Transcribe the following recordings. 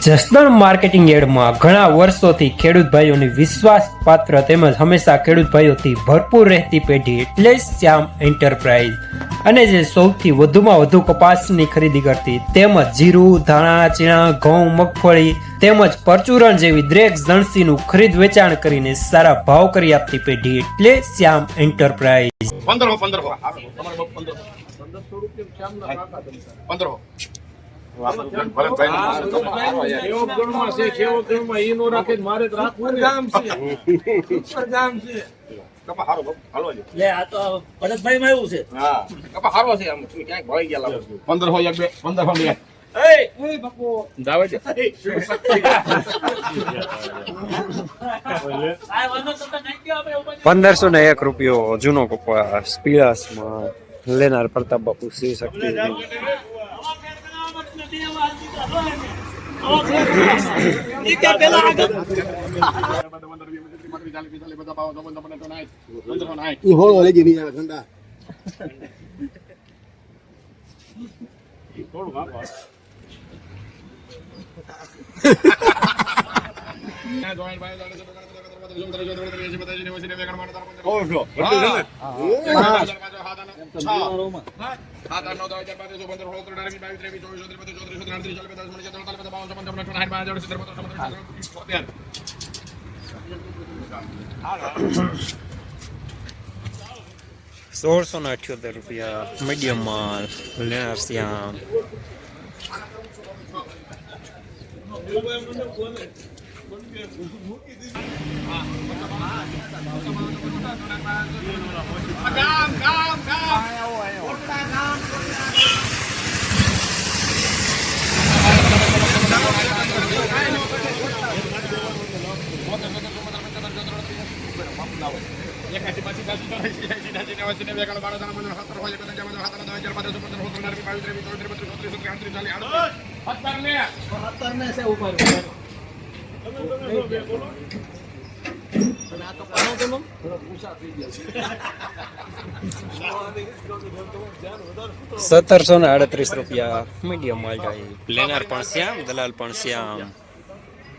Jasdan marketing યાર્ડમાં ઘણા વર્ષોથી ખેડૂત ભાઈઓની વિશ્વાસપાત્ર તેમજ હંમેશા ખેડૂત ભાઈઓથી ભરપૂર રહેતી પેઢી એટલે શ્યામ એન્ટરપ્રાઇઝ, અને જે સૌથી વધુમાં વધુ કપાસની ખરીદી કરતી તેમજ જીરું, ધાણા, ચીણા, ઘઉં, મગફળી તેમજ પરચુરણ જેવી દરેક જણસીનું ખરીદ વેચાણ કરીને સારા ભાવ કરી આપતી પેઢી એટલે શ્યામ એન્ટરપ્રાઇઝ। 1501 રૂપિયો જૂનો કપાસ પીળાસમાં લેનાર પ્રતાપ બાપુ શ્રી શક્તિ। ₹1678 મીડિયમ માલ લેનાર શ્યામ। ₹1738 મીડિયમ માલ જાય લેનાર પણ શ્યામ, દલાલ પણ શ્યામ।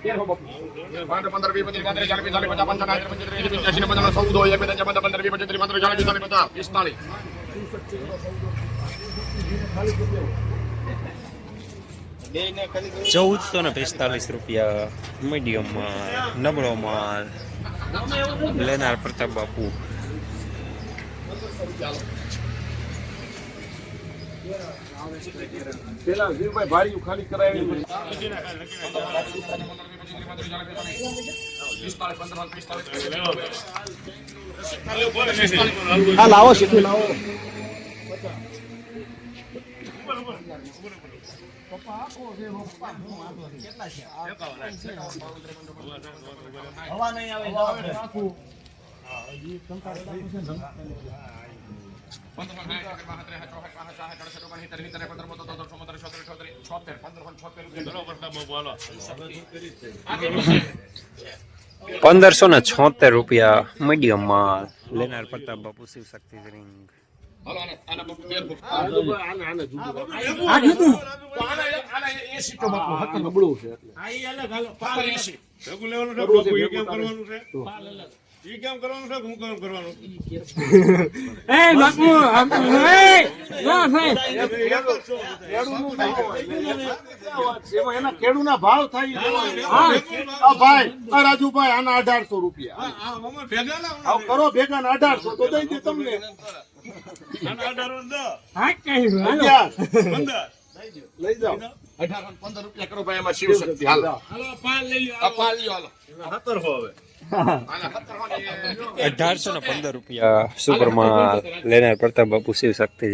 ₹1445 મીડિયમ માલ, નબળો માલ લેનાર પ્રતાપ બાપુ। લાવો શીખી લાવો। ₹1576 મીડિયમ માલ લેનાર પ્રતાપ બાપુ શિવ શક્તિ રિંગ। ખેડૂના ભાવ થાય ભાઈ રાજુભાઈ આના 1800 રૂપિયા કરો ભેગા 1800 તો દઈ દે તમને। લઈ જાઓ 1815 રૂપિયા કરો ભાઈ, એમાં શિવ શક્તિ હાલો ₹1815 સુપરમાલ લેનાર પ્રતાપ બાપુ શિવ શક્તિ।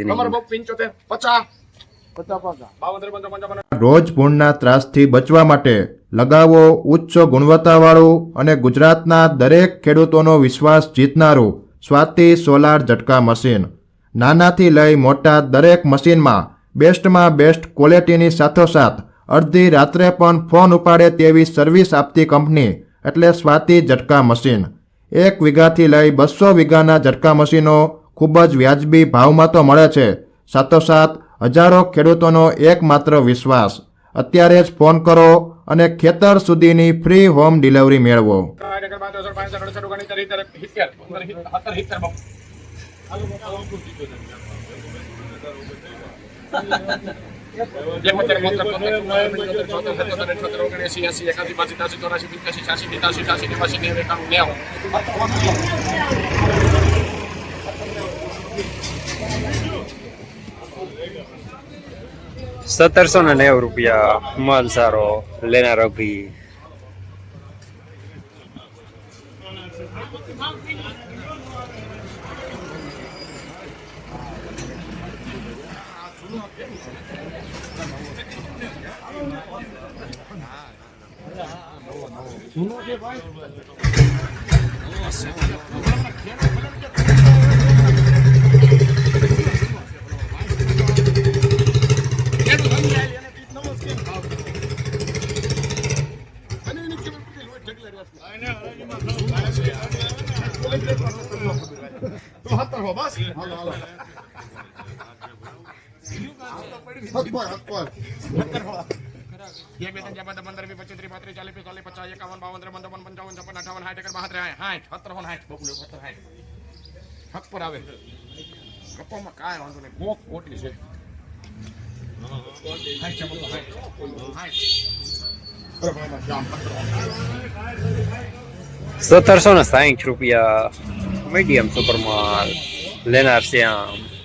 રોજ પૂરના ત્રાસથી બચવા માટે લગાવો ઉચ્ચ ગુણવત્તાવાળું અને ગુજરાતના દરેક ખેડૂતોનો વિશ્વાસ જીતનારું સ્વાતિ સોલાર ઝટકા મશીન। નાનાથી લઈ મોટા દરેક મશીનમાં બેસ્ટમાં બેસ્ટ ક્વોલિટીની સાથોસાથ અડધી રાત્રે પણ ફોન ઉપાડે તેવી સર્વિસ આપતી કંપની એટલે સ્વાતિ ઝટકા મશીન। 1 વીઘાથી લઈ 200 વીઘાના ઝટકા મશીનો ખૂબ જ વ્યાજબી ભાવમાં તો મળે છે, સાથોસાથ હજારો ખેડૂતોનો એકમાત્ર વિશ્વાસ। અત્યારે જ ફોન કરો અને ખેતર સુધીની ફ્રી હોમ ડિલિવરી મેળવો. ₹1790 માલ સારો લેનાર અભી. ₹1760 મીડિયમ સુપર માલ લેનાર શ્યામ.